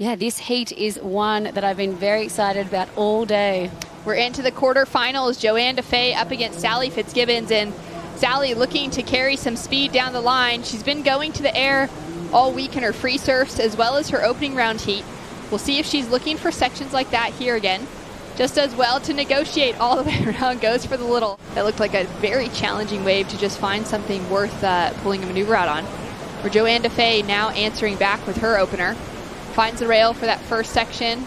Yeah, this heat is one that I've been very excited about all day. We're into the quarterfinals. Johanne Defay up against Sally Fitzgibbons, and Sally looking to carry some speed down the line. She's been going to the air all week in her free surfs as well as her opening round heat. We'll see if she's looking for sections like that here again. Just does well to negotiate all the way around, goes for the little. That looked like a very challenging wave to just find something worth pulling a maneuver out on. For Johanne Defay now answering back with her opener. Finds the rail for that first section.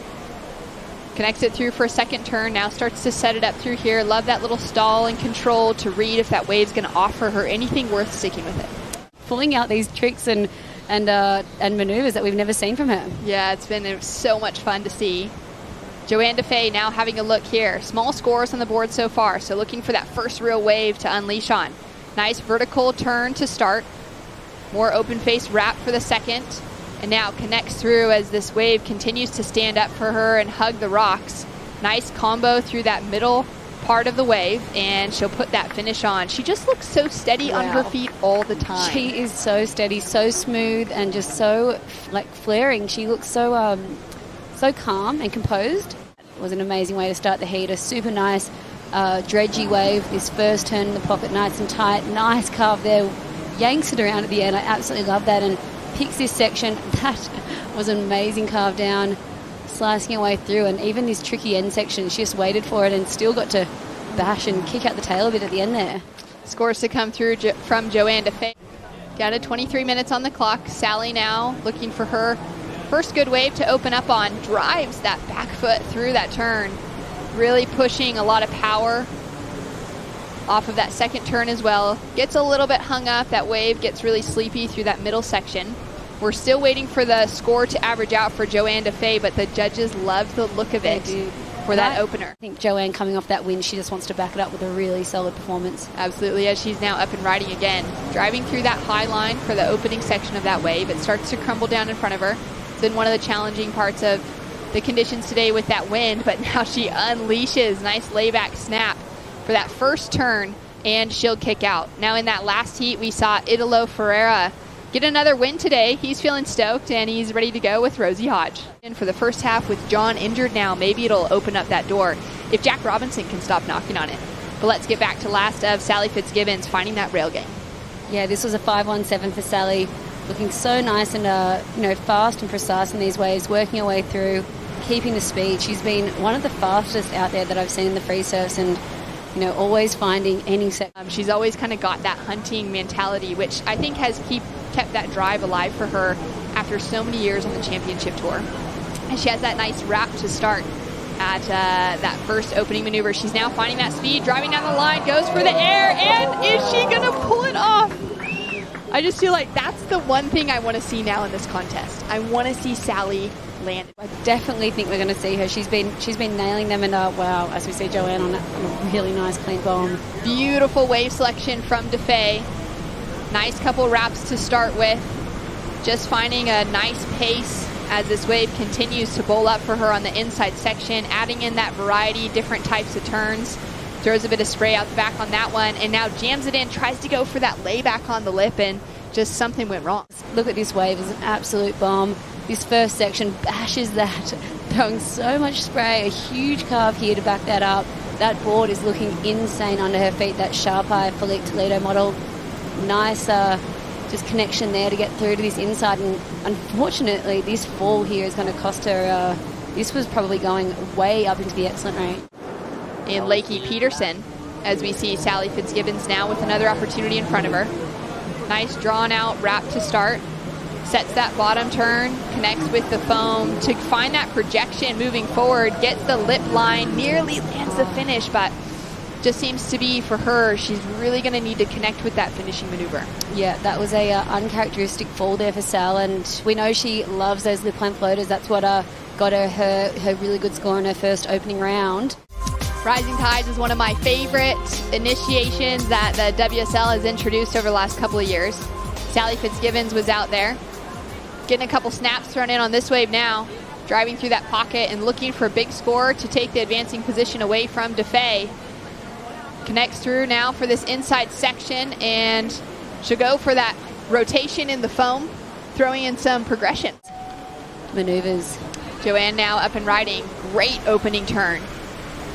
Connects it through for a second turn. Now starts to set it up through here. Love that little stall and control to read if that wave's going to offer her anything worth sticking with it. Pulling out these tricks and maneuvers that we've never seen from her. Yeah, it's been so much fun to see. Johanne Defay now having a look here. Small scores on the board so far, so looking for that first real wave to unleash on. Nice vertical turn to start. More open face wrap for the second. And now connects through as this wave continues to stand up for her and hug the rocks. Nice combo through that middle part of the wave, and she'll put that finish on. She just looks so steady on her feet all the time. She is so steady, so smooth, and just so like flaring. She looks so so calm and composed. It was an amazing way to start the heat. A super nice dredgy wave. This first turn in the pocket, nice and tight. Nice carve there. Yanks it around at the end. I absolutely love that. And picks this section. That was an amazing carve down, slicing her way through, and even this tricky end section, she just waited for it and still got to bash and kick out the tail a bit at the end there. Scores to come through from Johanne Defay. Down to 23 minutes on the clock. Sally now looking for her first good wave to open up on. Drives that back foot through that turn. Really pushing a lot of power off of that second turn as well. Gets a little bit hung up. That wave gets really sleepy through that middle section. We're still waiting for the score to average out for Johanne Defay, but the judges love the look of it for that opener. I think Johanne coming off that win, she just wants to back it up with a really solid performance. Absolutely, as she's now up and riding again. Driving through that high line for the opening section of that wave. It starts to crumble down in front of her. It's been one of the challenging parts of the conditions today with that wind, but now she unleashes. Nice layback snap for that first turn, and she'll kick out. Now in that last heat, we saw Italo Ferreira get another win today. He's feeling stoked, and he's ready to go with Rosie Hodge. And for the first half with John injured now, maybe it'll open up that door if Jack Robinson can stop knocking on it. But let's get back to last of Sally Fitzgibbons finding that rail game. Yeah, this was a 5-1-7 for Sally. Looking so nice and fast and precise in these waves, working her way through, keeping the speed. She's been one of the fastest out there that I've seen in the free surfs, and always finding any set. She's always kind of got that hunting mentality, which I think has kept that drive alive for her after so many years on the championship tour. And she has that nice wrap to start at that first opening maneuver. She's now finding that speed, driving down the line, goes for the air, and is she going to pull it off? I just feel like that's the one thing I want to see now in this contest. I want to see Sally land. I definitely think we're going to see her. She's been nailing them, and wow, as we see Johanne on a really nice clean bomb. Beautiful wave selection from Defay. Nice couple wraps to start with. Just finding a nice pace as this wave continues to bowl up for her on the inside section, adding in that variety, different types of turns. Throws a bit of spray out the back on that one, and now jams it in, tries to go for that layback on the lip, and just something went wrong. Look at this wave, it's an absolute bomb. This first section bashes that, throwing so much spray, a huge carve here to back that up. That board is looking insane under her feet, that sharp eye Felipe Toledo model. Nice just connection there to get through to this inside, and unfortunately this fall here is going to cost her, this was probably going way up into the excellent range. And Lakey Peterson, as we see Sally Fitzgibbons now with another opportunity in front of her. Nice drawn out wrap to start. Sets that bottom turn, connects with the foam to find that projection moving forward, gets the lip line, nearly lands the finish, but just seems to be for her, she's really going to need to connect with that finishing maneuver. Yeah, that was a uncharacteristic fall there for Sal, and we know she loves those lip line floaters. That's what got her really good score in her first opening round. Rising Tides is one of my favorite initiations that the WSL has introduced over the last couple of years. Sally Fitzgibbons was out there, getting a couple snaps thrown in on this wave now, driving through that pocket and looking for a big score to take the advancing position away from Defay. Connects through now for this inside section, and she'll go for that rotation in the foam, throwing in some progressions. maneuvers. Johanne now up and riding. Great opening turn.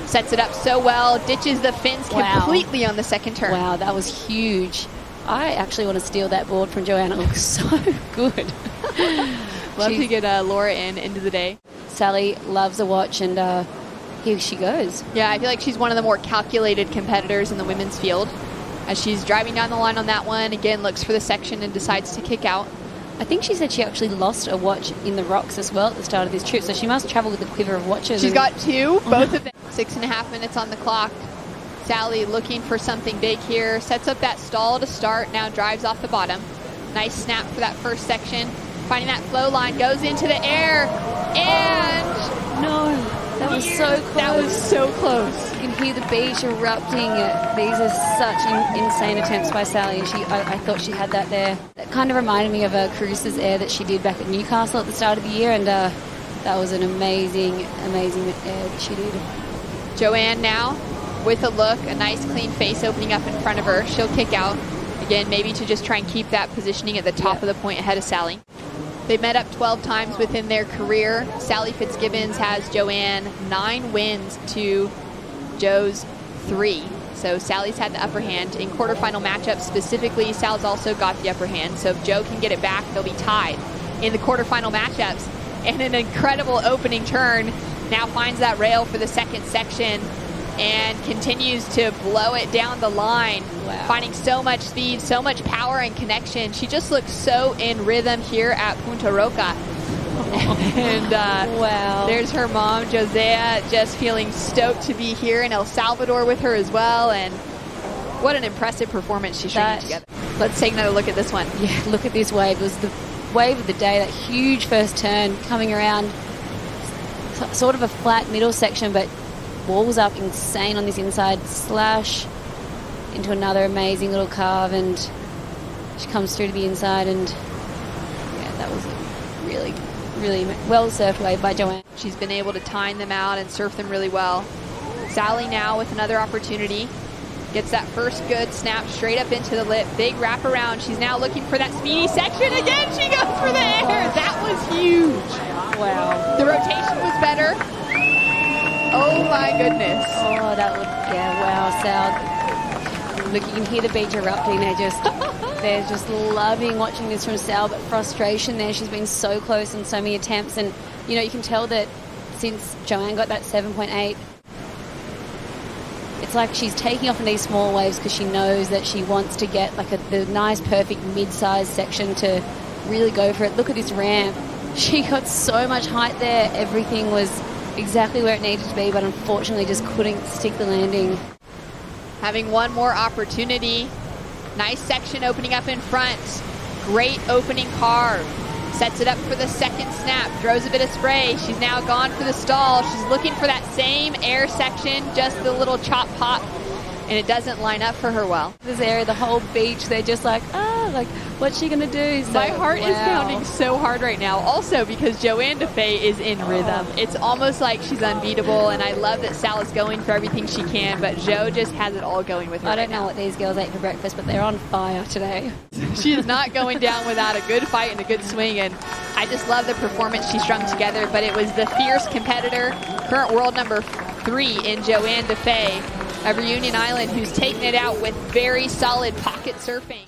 Sets it up so well. Ditches the fins completely on the second turn. Wow, that was huge. I actually want to steal that board from Johanne. It looks so good. Love to get Laura into the day. Sally loves a watch, and here she goes. Yeah, I feel like she's one of the more calculated competitors in the women's field. As she's driving down the line on that one, again, looks for the section and decides to kick out. I think she said she actually lost a watch in the rocks as well at the start of this trip, so she must travel with a quiver of watches. She's got two, both of them. 6.5 minutes on the clock. Sally looking for something big here. Sets up that stall to start, now drives off the bottom. Nice snap for that first section. Finding that flow line, goes into the air, and... No, that was so close. That was so close. You can hear the beach erupting. These are such insane attempts by Sally, and I thought she had that there. That kind of reminded me of Carusa's air that she did back at Newcastle at the start of the year, and that was an amazing air that she did. Johanne now with a look, a nice clean face opening up in front of her. She'll kick out. Again, maybe to just try and keep that positioning at the top of the point ahead of Sally. They've met up 12 times within their career. Sally Fitzgibbons has Johanne 9 wins to Joe's 3. So Sally's had the upper hand. In quarterfinal matchups specifically, Sal's also got the upper hand. So if Joe can get it back, they'll be tied in the quarterfinal matchups. And an incredible opening turn. Now finds that rail for the second section and continues to blow it down the line. Wow. Finding so much speed, so much power and connection. She just looks so in rhythm here at Punta Roca. And wow. There's her mom, Josea, just feeling stoked to be here in El Salvador with her as well. And what an impressive performance she's stringing together. Let's take another look at this one. Yeah, look at this wave. It was the wave of the day, that huge first turn coming around sort of a flat middle section, but walls up insane on this inside slash into another amazing little carve, and she comes through to the inside, and yeah, that was a really well surfed wave by Johanne. She's been able to time them out and surf them really well. Sally now with another opportunity. Gets that first good snap straight up into the lip. Big wrap around. She's now looking for that speedy section. Again, she goes for the air. That was huge. Wow. The rotation was better. Oh my goodness. Oh, that would, yeah, wow, Sal. Look, you can hear the beach erupting. They're just loving watching this from Sal, but frustration there. She's been so close on so many attempts, and you know, you can tell that since Johanne got that 7.8, it's like she's taking off in these small waves because she knows that she wants to get like the nice, perfect mid-sized section to really go for it. Look at this ramp. She got so much height there. Everything was exactly where it needed to be, but unfortunately just couldn't stick the landing. Having one more opportunity. Nice section opening up in front. Great opening carve. Sets it up for the second snap. Throws a bit of spray. She's now gone for the stall. She's looking for that same air section, just the little chop pop, and it doesn't line up for her well. This area, the whole beach, they're just like, like, what's she going to do? So, my heart is pounding so hard right now. Also because Johanne Defay is in rhythm. It's almost like she's unbeatable, and I love that Sal is going for everything she can, but Jo just has it all going with her. I don't know what these girls ate for breakfast, but they're on fire today. She is not going down without a good fight and a good swing, and I just love the performance she strung together, but it was the fierce competitor, current world number 3 in Johanne Defay of Reunion Island, who's taken it out with very solid pocket surfing.